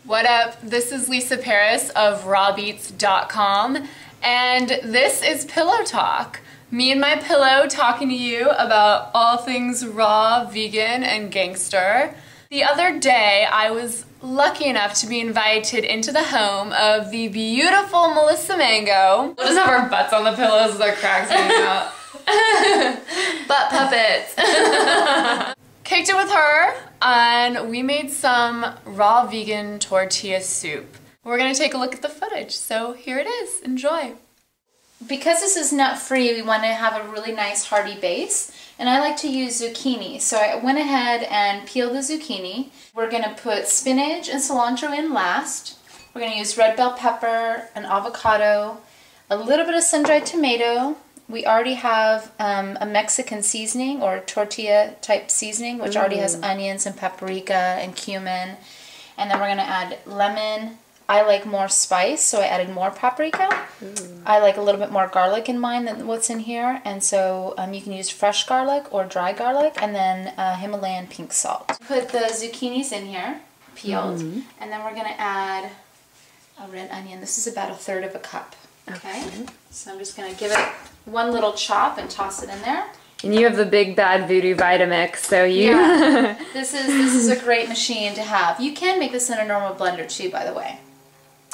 What up? This is Lisa Paris of rawbeats.com, and this is Pillow Talk. Me and my pillow talking to you about all things raw, vegan, and gangster. The other day, I was lucky enough to be invited into the home of the beautiful Melissa Mango. We'll just have our butts on the pillows with our cracks hanging out. Butt puppets. Kicked it with her, and we made some raw vegan tortilla soup. We're gonna take a look at the footage, so here it is. Enjoy. Because this is nut-free, we want to have a really nice hearty base, and I like to use zucchini. So I went ahead and peeled the zucchini. We're gonna put spinach and cilantro in last. We're gonna use red bell pepper, an avocado, a little bit of sun-dried tomato. We already have a Mexican seasoning or tortilla type seasoning, which already has onions and paprika and cumin. And then we're gonna add lemon. I like more spice, so I added more paprika. I like a little bit more garlic in mine than what's in here. And so you can use fresh garlic or dry garlic, and then Himalayan pink salt. Put the zucchinis in here, peeled. And then we're gonna add a red onion. This is about 1/3 of a cup. Okay, so I'm just going to give it one little chop and toss it in there. And you have the big bad voodoo Vitamix, so you... Yeah, this is a great machine to have. You can make this in a normal blender too, by the way.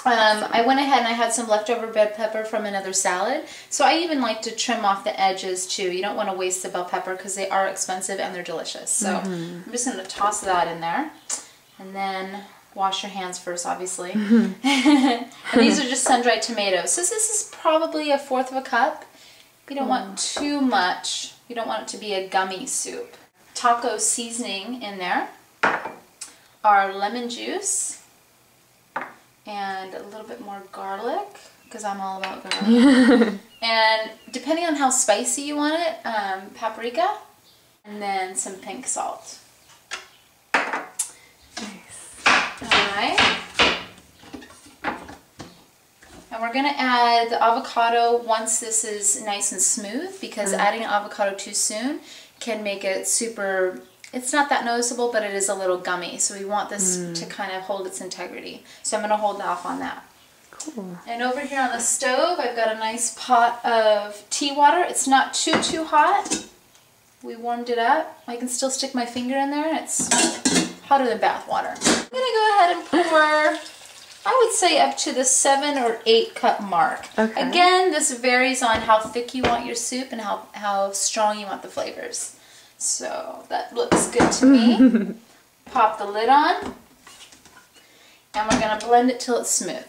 I went ahead and I had some leftover red pepper from another salad, so I even like to trim off the edges too. You don't want to waste the bell pepper because they are expensive and they're delicious. So I'm just going to toss that in there, and then... wash your hands first, obviously. And these are just sun-dried tomatoes. So this is probably 1/4 of a cup. You don't want too much. You don't want it to be a gummy soup. Taco seasoning in there. Our lemon juice. And a little bit more garlic, because I'm all about garlic. And depending on how spicy you want it, paprika. And then some pink salt. Alright, and we're going to add the avocado once this is nice and smooth, because adding avocado too soon can make it super, it's not that noticeable, but it is a little gummy, so we want this to kind of hold its integrity. So I'm going to hold off on that. Cool. And over here on the stove, I've got a nice pot of tea water. It's not too hot. We warmed it up. I can still stick my finger in there, and it's hotter than bath water. I'm gonna go ahead and pour, I would say up to the 7 or 8 cup mark. Okay. Again, this varies on how thick you want your soup and how strong you want the flavors. So that looks good to me. Pop the lid on, and we're gonna blend it till it's smooth.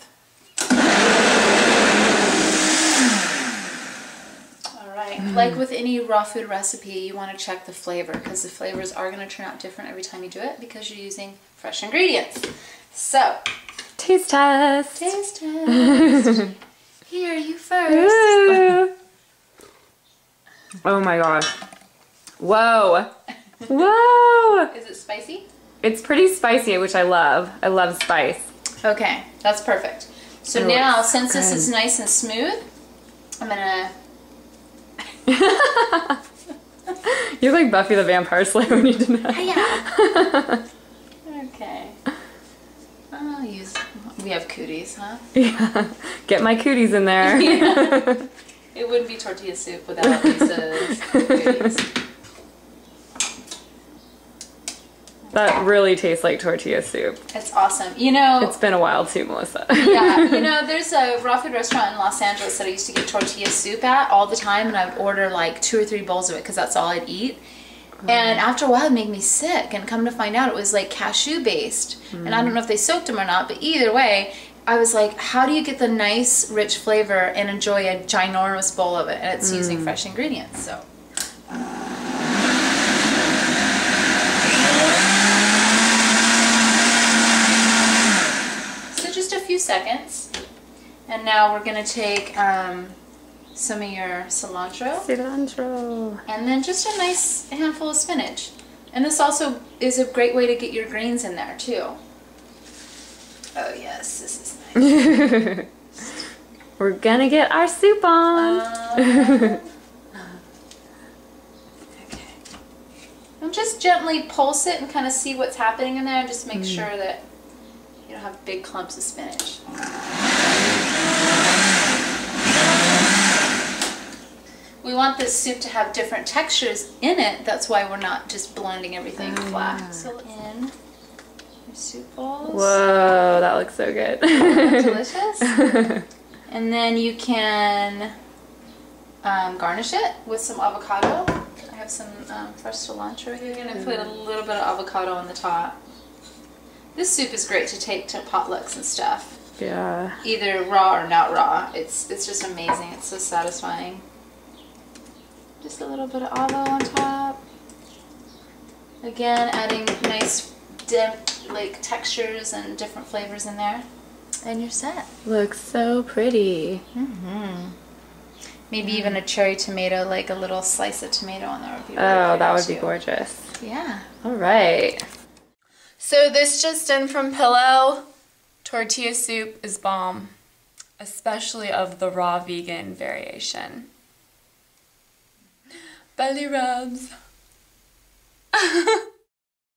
Like with any raw food recipe, you want to check the flavor, because the flavors are going to turn out different every time you do it because you're using fresh ingredients. So, taste test. Taste test. Here, you first. Oh my gosh. Whoa. Whoa. Is it spicy? It's pretty spicy, which I love. I love spice. Okay, that's perfect. So now, since this is nice and smooth, I'm going to... You're like Buffy the Vampire Slayer when you do that. Yeah. Okay. We have cooties, huh? Yeah. Get my cooties in there. Yeah. It wouldn't be tortilla soup without Lisa's cooties. That really tastes like tortilla soup. It's awesome. You know... It's been a while too, Melissa. Yeah. You know, there's a raw food restaurant in Los Angeles that I used to get tortilla soup at all the time, and I would order like 2 or 3 bowls of it because that's all I'd eat. And after a while it made me sick, and come to find out it was like cashew based. And I don't know if they soaked them or not, but either way, I was like, how do you get the nice, rich flavor and enjoy a ginormous bowl of it? And it's using fresh ingredients, so... few seconds, and now we're going to take some of your cilantro, and then just a nice handful of spinach. And this also is a great way to get your greens in there too. Oh yes, this is nice. We're gonna get our soup on. Okay. And just gently pulse it and kind of see what's happening in there, and just make sure that You don't have big clumps of spinach. We want this soup to have different textures in it. That's why we're not just blending everything flat. So in your soup bowls. Whoa, that looks so good. Delicious. And then you can garnish it with some avocado. I have some fresh cilantro here. You're gonna put a little bit of avocado on the top. This soup is great to take to potlucks and stuff. Yeah. Either raw or not raw. It's just amazing. It's so satisfying. Just a little bit of avo on top. Again, adding nice like textures and different flavors in there. And you're set. Looks so pretty. Mm-hmm. Maybe even a cherry tomato, like a little slice of tomato on there would be really that would too. be gorgeous. Yeah. All right. So this just in from Pillow. Tortilla soup is bomb, especially of the raw vegan variation. Belly rubs.